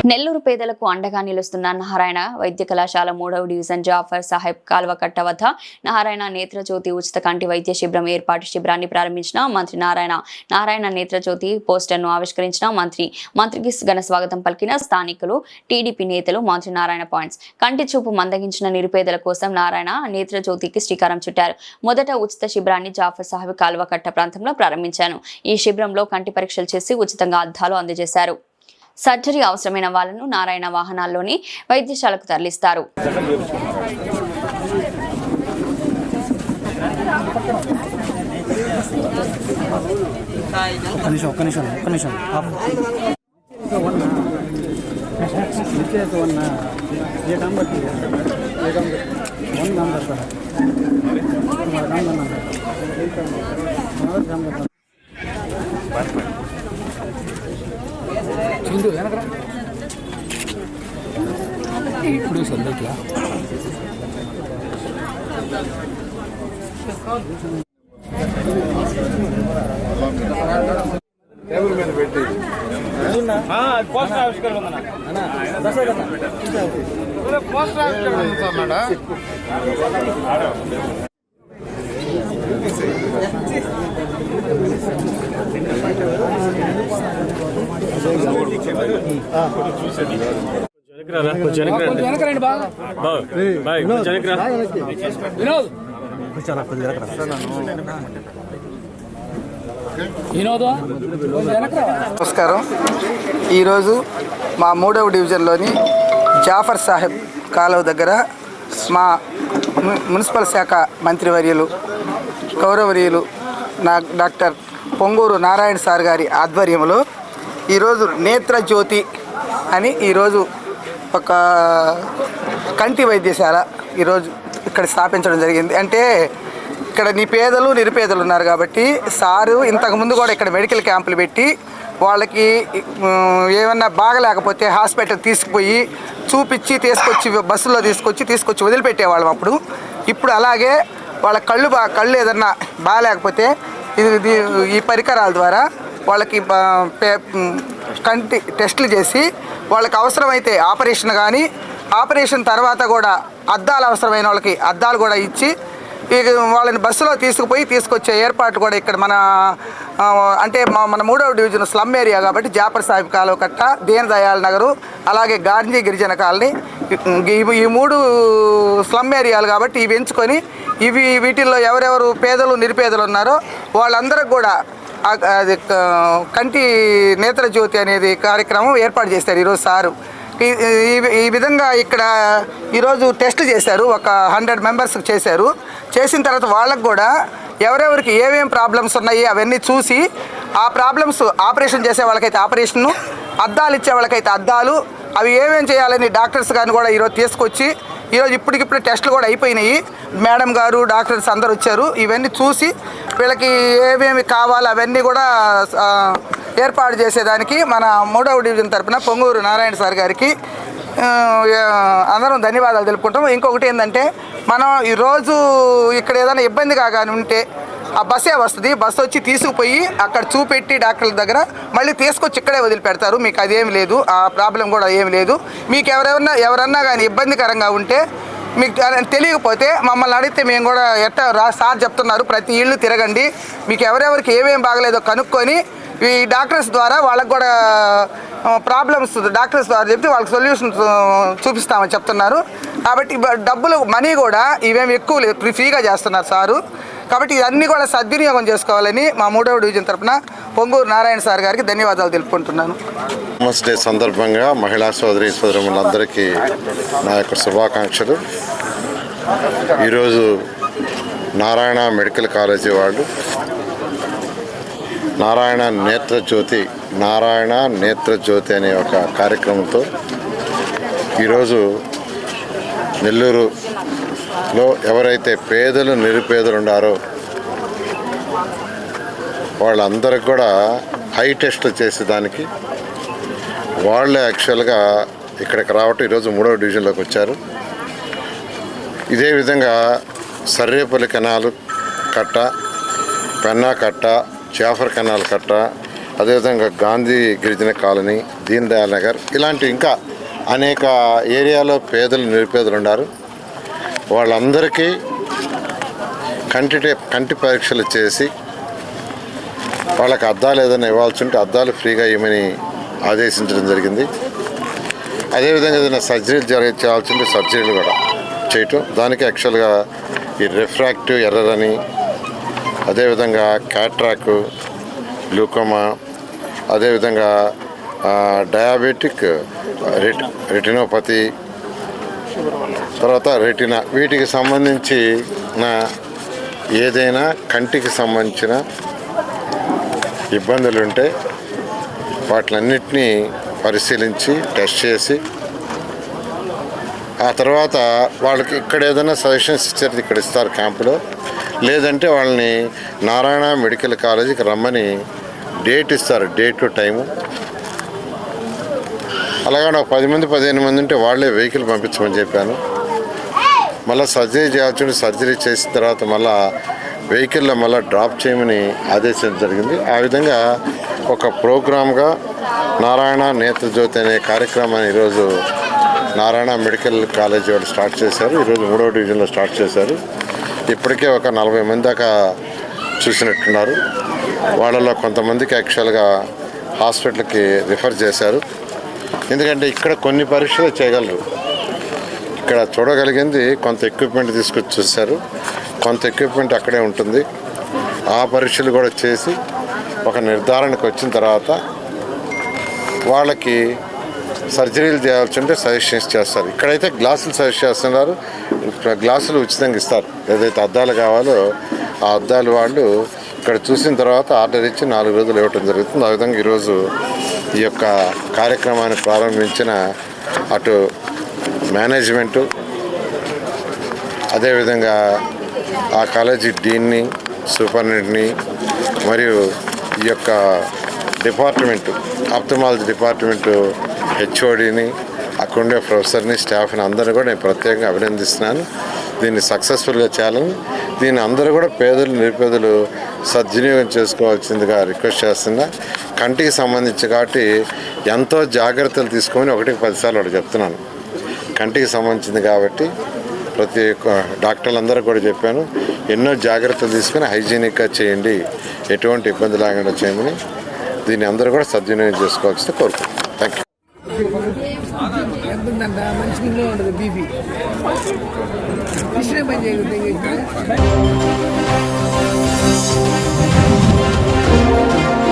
నెల్లూరు పేదలకు అండగా నిలుస్తున్న నారాయణ వైద్య కళాశాల 3వ డివిజన్ జాఫర్ సాహెబ్ కాల్వకట్ట వద్ద నారాయణ నేత్రజ్యోతి ఉచిత కంటి వైద్య శిబిరం శిబిరాన్ని ప్రారంభించిన మంత్రి నారాయణ నేత్రజ్యోతి పోస్టర్ను ఆవిష్కరించిన మంత్రికి ఘన స్వాగతం పలికిన స్థానికులు టీడీపీ నేతలు. మంత్రి నారాయణ పాయింట్స్ కంటి చూపు మందగించిన నిరుపేదల కోసం నారాయణ నేత్రజ్యోతికి శ్రీకారం చుట్టారు. మొదట ఉచిత శిబిరాన్ని జాఫర్ సాహెబ్ కాల్వకట్ట ప్రాంతంలో ప్రారంభించాను. ఈ శిబిరంలో కంటి పరీక్షలు చేసి ఉచితంగా అద్దాలు అందజేశారు. సర్జరీ అవసరమైన వాళ్లను నారాయణ వాహనాల్లోని వైద్యశాలకు తరలిస్తారు. ఇప్పుడు సందట్లా టేబుల్ మీద పెట్టి పోస్టర్ ఆవిష్కరణ పోస్టర్ ఆవిష్కరణ నమస్కారం. ఈరోజు మా 3వ డివిజన్లోని జాఫర్ సాహెబ్ కాలువ దగ్గర మా మున్సిపల్ శాఖ మంత్రివర్యులు గౌరవనీయులు డాక్టర్ పొంగూరు నారాయణ సార్ గారి ఆధ్వర్యంలో ఈరోజు నేత్రజ్యోతి అని ఈరోజు ఒక కంటి వైద్యశాల ఈరోజు ఇక్కడ స్థాపించడం జరిగింది. అంటే ఇక్కడ నిరుపేదలు ఉన్నారు కాబట్టి సారు ఇంతకుముందు కూడా ఇక్కడ మెడికల్ క్యాంపులు పెట్టి వాళ్ళకి ఏమన్నా బాగలేకపోతే హాస్పిటల్ తీసుకుపోయి చూపించి బస్సులో తీసుకొచ్చి వదిలిపెట్టేవాళ్ళం. ఇప్పుడు అలాగే వాళ్ళ కళ్ళు ఏదన్నా బాగలేకపోతే ఈ పరికరాల ద్వారా వాళ్ళకి కంటి టెస్టులు చేసి వాళ్ళకి అవసరమైతే ఆపరేషన్ కానీ ఆపరేషన్ తర్వాత కూడా అద్దాలు అవసరమైన వాళ్ళకి అద్దాలు కూడా ఇచ్చి వాళ్ళని బస్సులో తీసుకొచ్చే ఏర్పాట్లు కూడా ఇక్కడ మన 3వ డివిజన్ స్లమ్ ఏరియా కాబట్టి జాఫర్ సాహెబ్ కాలువకట్ట, దీన్ దయాళ్ నగరు, అలాగే గాంధీ గిరిజన కాలనీ ఈ 3 స్లమ్ ఏరియాలు కాబట్టి ఇవి ఎంచుకొని వీటిల్లో ఎవరెవరు నిరుపేదలు ఉన్నారో వాళ్ళందరికి కూడా అది కంటి నేత్రజ్యోతి అనేది కార్యక్రమం ఏర్పాటు చేశారు ఈరోజు సారు. ఈ విధంగా ఇక్కడ ఈరోజు టెస్ట్ చేశారు. ఒక 100 మెంబర్స్కి చేసిన తర్వాత వాళ్ళకు కూడా ఎవరెవరికి ఏమేమి ప్రాబ్లమ్స్ ఉన్నాయి అవన్నీ చూసి ఆ ప్రాబ్లమ్స్ ఆపరేషన్ చేసే వాళ్ళకైతే ఆపరేషను, అద్దాలు ఇచ్చే వాళ్ళకైతే అద్దాలు, అవి ఏమేమి చేయాలని డాక్టర్స్ కానీ కూడా ఈరోజు తీసుకొచ్చి ఈరోజు ఇప్పటికిప్పుడు టెస్టులు కూడా అయిపోయినాయి. మేడం గారు డాక్టర్స్ అందరు వచ్చారు. ఇవన్నీ చూసి వీళ్ళకి ఏమేమి కావాలో అవన్నీ కూడా ఏర్పాటు చేసేదానికి మన 3వ డివిజన్ తరఫున పొంగూరు నారాయణ సార్ గారికి అందరం ధన్యవాదాలు తెలుపుకుంటాం. ఇంకొకటి ఏంటంటే మనం ఈరోజు ఇక్కడ ఏదైనా ఇబ్బందిగా కానీ ఉంటే ఆ బస్సే వస్తుంది. బస్సు వచ్చి తీసుకుపోయి అక్కడ చూపెట్టి డాక్టర్ల దగ్గర మళ్ళీ తీసుకొచ్చి ఇక్కడే వదిలిపెడతారు. మీకు అదేమి లేదు, ఆ ప్రాబ్లం కూడా ఏమి లేదు. మీకు ఎవరన్నా కానీ ఇబ్బందికరంగా ఉంటే మీకు తెలియకపోతే మమ్మల్ని అడిగితే మేము కూడా సార్ చెప్తున్నారు ప్రతి ఇళ్ళు తిరగండి, మీకు ఎవరెవరికి ఏమేమి బాగలేదో కనుక్కొని ఈ డాక్టర్స్ ద్వారా వాళ్ళకు కూడా ప్రాబ్లమ్స్ డాక్టర్స్ ద్వారా చెప్తే వాళ్ళకి సొల్యూషన్ చూపిస్తామని చెప్తున్నారు. కాబట్టి మనీ కూడా ఇవేమి ఎక్కువ లేదు, ఫ్రీగా చేస్తున్నారు సారు. కాబట్టి ఇవన్నీ కూడా సద్వినియోగం చేసుకోవాలని మా 3వ డివిజన్ తరఫున పొంగూరు నారాయణ సార్ గారికి ధన్యవాదాలు తెలుపుకుంటున్నాను. ఉమెన్స్ డే సందర్భంగా మహిళా సోదరులందరికీ నా యొక్క శుభాకాంక్షలు. ఈరోజు నారాయణ మెడికల్ కాలేజీ వాళ్ళు నారాయణ నేత్రజ్యోతి అనే ఒక కార్యక్రమంతో ఈరోజు నెల్లూరులో ఎవరైతే నిరుపేదలు ఉన్నారో వాళ్ళందరికి కూడా హై టెస్టులు చేసేదానికి వాళ్ళే యాక్చువల్గా ఇక్కడికి రావటం ఈరోజు 3వ డివిజన్లోకి వచ్చారు. ఇదే విధంగా సర్రేపల్లి కెనాల్ కట్ట, పెన్నా కట్ట, జాఫర్ కెనాల్ కట్ట, అదేవిధంగా గాంధీ గిరిజన కాలనీ, దీన్ దయాల్ నగర్, ఇలాంటి ఇంకా అనేక ఏరియాలో పేదలు నిరుపేదలు ఉన్నారు. వాళ్ళందరికీ కంటి పరీక్షలు చేసి వాళ్ళకి అద్దాలు ఏదైనా ఇవ్వాల్సి ఉంటే అద్దాలు ఫ్రీగా ఇవ్వమని ఆదేశించడం జరిగింది. అదేవిధంగా ఏదైనా సర్జరీలు చేయాల్సి ఉంటే సర్జరీలు కూడా చేయటం. దానికి యాక్చువల్గా ఈ రిఫ్రాక్టివ్ ఎర్రర్ అని, అదేవిధంగా క్యాట్రాక్, గ్లూకోమా, అదేవిధంగా డయాబెటిక్ రెటినోపతి, తర్వాత రెటినా, వీటికి సంబంధించిన ఏదైనా కంటికి సంబంధించిన ఇబ్బందులు ఉంటే వాటిలన్నిటినీ పరిశీలించి టెస్ట్ చేసి ఆ తర్వాత వాళ్ళకి ఇక్కడ ఏదైనా సజెషన్స్ ఇచ్చారు, ఇక్కడ ఇస్తారు క్యాంపులో. లేదంటే వాళ్ళని నారాయణ మెడికల్ కాలేజీకి రమ్మని డేట్ ఇస్తారు, డేట్ టైము. అలాగే ఒక 10 మంది 15 మంది ఉంటే వాళ్ళే వెహికల్ పంపించమని చెప్పాను. మళ్ళీ సర్జరీ చేయాల్సి సర్జరీ చేసిన తర్వాత మళ్ళీ వెహికల్లో మళ్ళీ డ్రాప్ చేయమని ఆదేశించడం జరిగింది. ఆ విధంగా ఒక ప్రోగ్రామ్గా నారాయణ నేత్రజ్యోతి అనే కార్యక్రమాన్ని ఈరోజు నారాయణ మెడికల్ కాలేజీ వాళ్ళు స్టార్ట్ చేశారు. ఈరోజు 3వ డివిజన్లో స్టార్ట్ చేశారు. ఇప్పటికే ఒక 40 మంది దాకా చూసినట్టున్నారు. వాళ్ళలో కొంతమందికి యాక్చువల్గా హాస్పిటల్కి రిఫర్ చేశారు. ఎందుకంటే ఇక్కడ కొన్ని పరీక్షలు చేయగలరు. ఇక్కడ చూడగలిగింది కొంత ఎక్విప్మెంట్ తీసుకొచ్చి చూశారు, కొంత ఎక్విప్మెంట్ అక్కడే ఉంటుంది. ఆ పరీక్షలు కూడా చేసి ఒక నిర్ధారణకు వచ్చిన తర్వాత వాళ్ళకి సర్జరీలు చేయాల్సి ఉంటే సజెషన్స్ చేస్తారు. ఇక్కడైతే గ్లాసులు సజెస్ట్ చేస్తున్నారు, గ్లాసులు ఉచితంగా ఇస్తారు. ఏదైతే అద్దాలు కావాలో ఆ అద్దాలు వాళ్ళు ఇక్కడ చూసిన తర్వాత ఆర్డర్ ఇచ్చి 4 రోజులు ఇవ్వటం జరుగుతుంది. ఆ విధంగా ఈరోజు ఈ యొక్క కార్యక్రమాన్ని ప్రారంభించిన అటు మేనేజ్మెంటు, అదేవిధంగా ఆ కాలేజీ డీన్ని, సూపరింటెండెంట్ని, మరియు ఈ యొక్క డిపార్ట్మెంటు ఆప్థమాలజీ డిపార్ట్మెంటు హెచ్ఓడిని, అక్కడుండే ప్రొఫెసర్ని, స్టాఫ్ని అందరూ కూడా నేను ప్రత్యేకంగా అభినందిస్తున్నాను. దీన్ని సక్సెస్ఫుల్గా చేయాలని, దీన్ని అందరూ కూడా పేదలు నిరుపేదలు సద్వినియోగం చేసుకోవాల్సిందిగా రిక్వెస్ట్ చేస్తున్నా. కంటికి సంబంధించి కాబట్టి ఎంతో జాగ్రత్తలు తీసుకొని 1-10 సార్లు ఒకటి చెప్తున్నాను. కంటికి సంబంధించింది కాబట్టి ప్రతి ఒక్క డాక్టర్లందరూ కూడా చెప్పాను, ఎన్నో జాగ్రత్తలు తీసుకొని హైజీనిక్గా చేయండి, ఎటువంటి ఇబ్బంది లేకుండా చేయమని. దీన్ని అందరూ కూడా సద్వినియోగం చేసుకోవాల్సింది కోరుకుంటున్నాను. Thank you. ఎంతుందంట మనిషికి ఇంట్లో ఉంటుంది బీపీ ఇష్టం పని చేయకూడదు.